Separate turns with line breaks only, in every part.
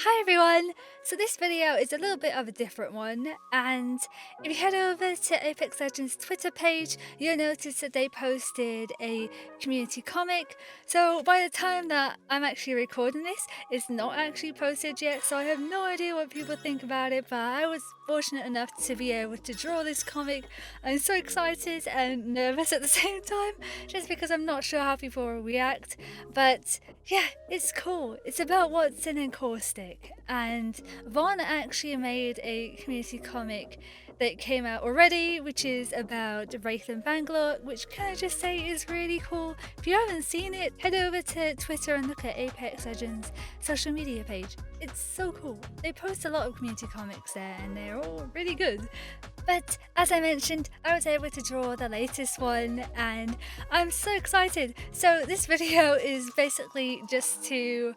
Hi everyone! So this video is a little bit of a different one, and if you head over to Apex Legends Twitter page, you'll notice that they posted a community comic. So by the time that I'm actually recording this, it's not actually posted yet, so I have no idea what people think about it, but I was fortunate enough to be able to draw this comic. I'm so excited and nervous at the same time, just because I'm not sure how people will react, but yeah, it's cool. It's about Wattson and Caustic, and Vaughn actually made a community comic that came out already, which is about Wraith and Bangalore, which can I just say is really cool. If you haven't seen it, head over to Twitter and look at Apex Legends social media page. It's so cool. They post a lot of community comics there, and they're all really good. But as I mentioned, I was able to draw the latest one and I'm so excited. So this video is basically just to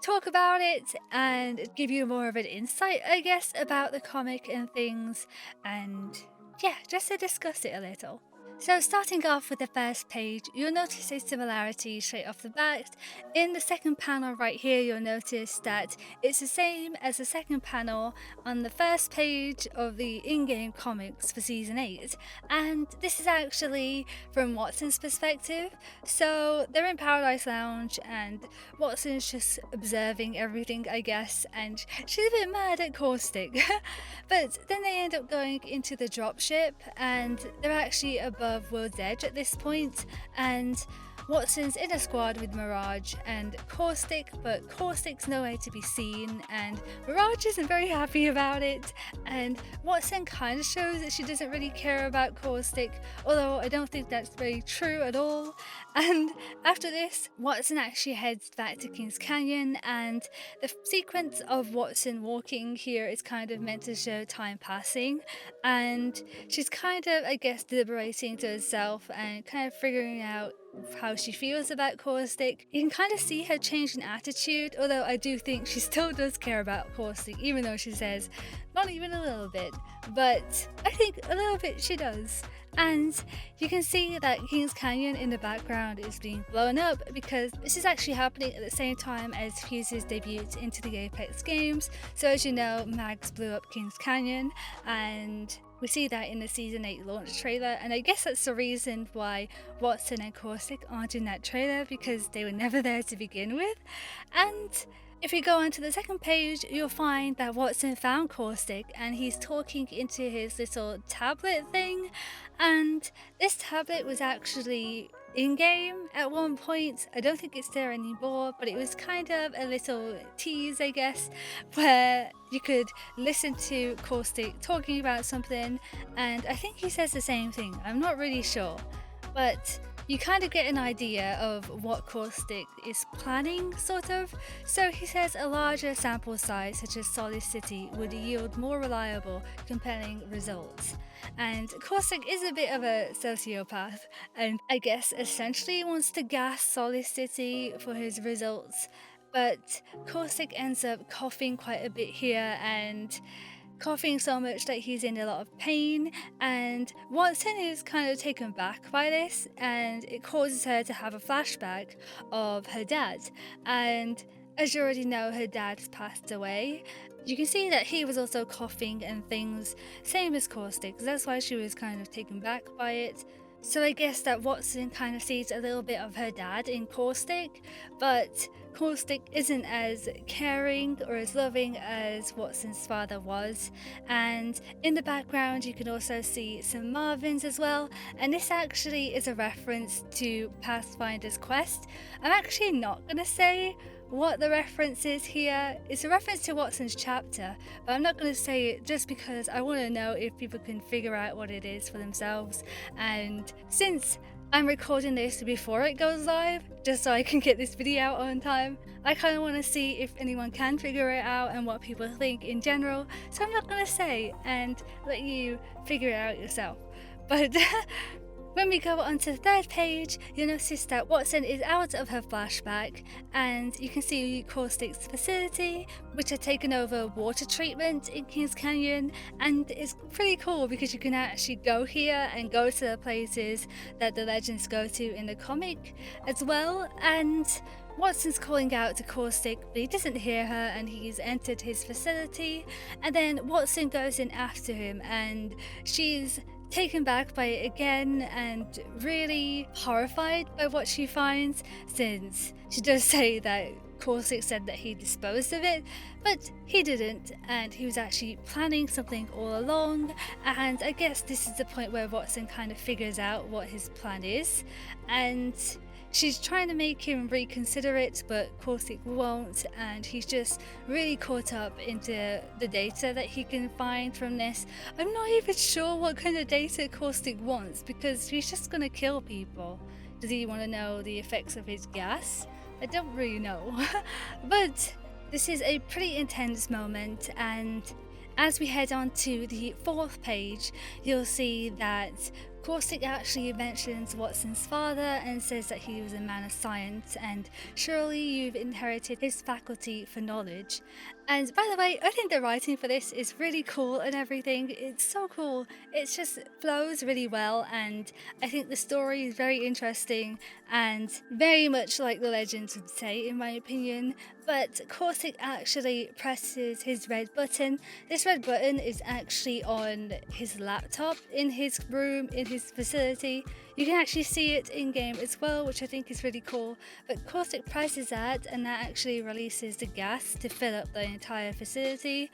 talk about it and give you more of an insight, I guess, about the comic and things, and yeah, just to discuss it a little. So starting off with the first page, you'll notice a similarity straight off the bat. In the second panel right here, you'll notice that it's the same as the second panel on the first page of the in-game comics for Season 8. And this is actually from Wattson's perspective. So they're in Paradise Lounge and Watson's just observing everything, I guess, and she's a bit mad at Caustic. But then they end up going into the dropship and they're actually above World's Edge at this point, and Watson's in a squad with Mirage and Caustic, but Caustic's nowhere to be seen and Mirage isn't very happy about it, and Wattson kind of shows that she doesn't really care about Caustic, although I don't think that's very true at all. And after this, Wattson actually heads back to Kings Canyon, and the sequence of Wattson walking here is kind of meant to show time passing, and she's kind of, I guess, deliberating to herself and kind of figuring out how she feels about Caustic. You can kind of see her change in attitude, although I do think she still does care about Caustic, even though she says not even a little bit, but I think a little bit she does. And you can see that Kings Canyon in the background is being blown up because this is actually happening at the same time as Fuse's debut into the Apex games. So as you know, Mags blew up Kings Canyon, and we see that in the Season 8 launch trailer, and I guess that's the reason why Wattson and Caustic aren't in that trailer, because they were never there to begin with. And if you go onto the second page, you'll find that Wattson found Caustic and he's talking into his little tablet thing, and this tablet was actually in-game at one point. I don't think it's there anymore, but it was kind of a little tease, I guess, where you could listen to Caustic talking about something, and I think he says the same thing. I'm not really sure, but you kind of get an idea of what Caustic is planning, sort of. So he says a larger sample size, such as Solace City, would yield more reliable, compelling results. And Caustic is a bit of a sociopath, and I guess essentially wants to gas Solace City for his results. But Caustic ends up coughing quite a bit here, and coughing so much that he's in a lot of pain, and Wattson is kind of taken back by this, and it causes her to have a flashback of her dad. And as you already know, her dad has passed away. You can see that he was also coughing and things, same as Caustic, so that's why she was kind of taken back by it. So I guess that Wattson kind of sees a little bit of her dad in Caustic, but Caustic isn't as caring or as loving as Watson's father was. And in the background you can also see some Marvins as well, and this actually is a reference to Pathfinder's Quest. I'm actually not going to say what the reference is here. It's a reference to Watson's chapter, but I'm not going to say it just because I want to know if people can figure out what it is for themselves. And since I'm recording this before it goes live, just so I can get this video out on time, I kind of want to see if anyone can figure it out and what people think in general, so I'm not going to say and let you figure it out yourself. But When we go on to the third page, you'll notice that Wattson is out of her flashback, and you can see Caustic's facility, which had taken over water treatment in Kings Canyon, and it's pretty cool because you can actually go here and go to the places that the legends go to in the comic as well. And Watson's calling out to Caustic, but he doesn't hear her, and he's entered his facility. And then Watson goes in after him, and she's taken back by it again and really horrified by what she finds, since she does say that Caustic said that he disposed of it, but he didn't, and he was actually planning something all along. And I guess this is the point where Watson kind of figures out what his plan is, and she's trying to make him reconsider it, but Caustic won't, and he's just really caught up into the data that he can find from this. I'm not even sure what kind of data Caustic wants, because he's just gonna kill people. Does he want to know the effects of his gas? I don't really know. But this is a pretty intense moment, and as we head on to the fourth page, you'll see that Caustic actually mentions Watson's father and says that he was a man of science, and surely you've inherited his faculty for knowledge. And by the way, I think the writing for this is really cool and everything. It's so cool. It just flows really well, and I think the story is very interesting and very much like the legends would say, in my opinion. But Caustic actually presses his red button. This red button is actually on his laptop in his room, in his facility. You can actually see it in game as well, which I think is really cool. But Caustic presses that, and that actually releases the gas to fill up the entire facility.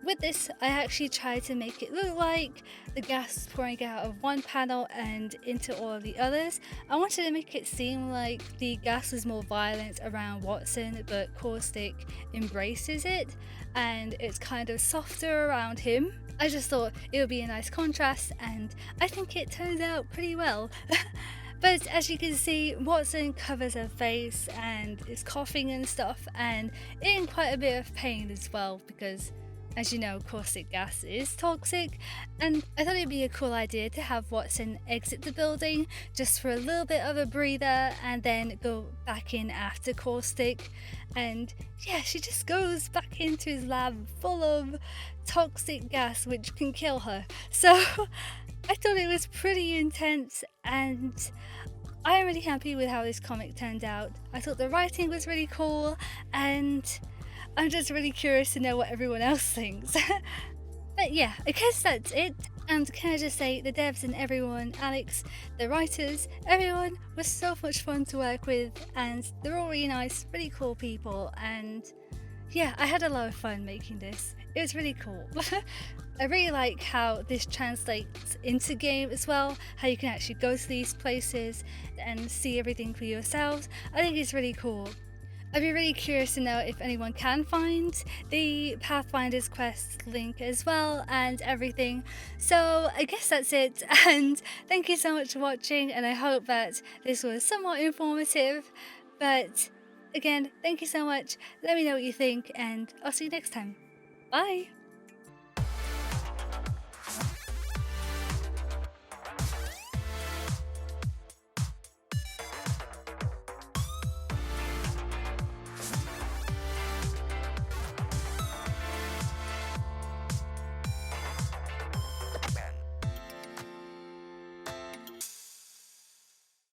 With this, I actually tried to make it look like the gas is pouring out of one panel and into all of the others. I wanted to make it seem like the gas was more violent around Wattson, but Caustic embraces it, and it's kind of softer around him. I just thought it would be a nice contrast, and I think it turned out pretty well. But as you can see, Wattson covers her face and is coughing and stuff, and in quite a bit of pain as well, because as you know, caustic gas is toxic, and I thought it'd be a cool idea to have Wattson exit the building just for a little bit of a breather and then go back in after Caustic. And yeah, she just goes back into his lab full of toxic gas which can kill her. So I thought it was pretty intense, and I am really happy with how this comic turned out. I thought the writing was really cool, and I'm just really curious to know what everyone else thinks. But yeah, I guess that's it. And can I just say, the devs and everyone, Alex, the writers, everyone was so much fun to work with, and they're all really nice, really cool people, and yeah, I had a lot of fun making this. It was really cool. I really like how this translates into game as well, how you can actually go to these places and see everything for yourselves. I think it's really cool. I'd be really curious to know if anyone can find the Pathfinder's Quest link as well and everything. So I guess that's it, and thank you so much for watching, and I hope that this was somewhat informative. But again, thank you so much. Let me know what you think, and I'll see you next time. Bye!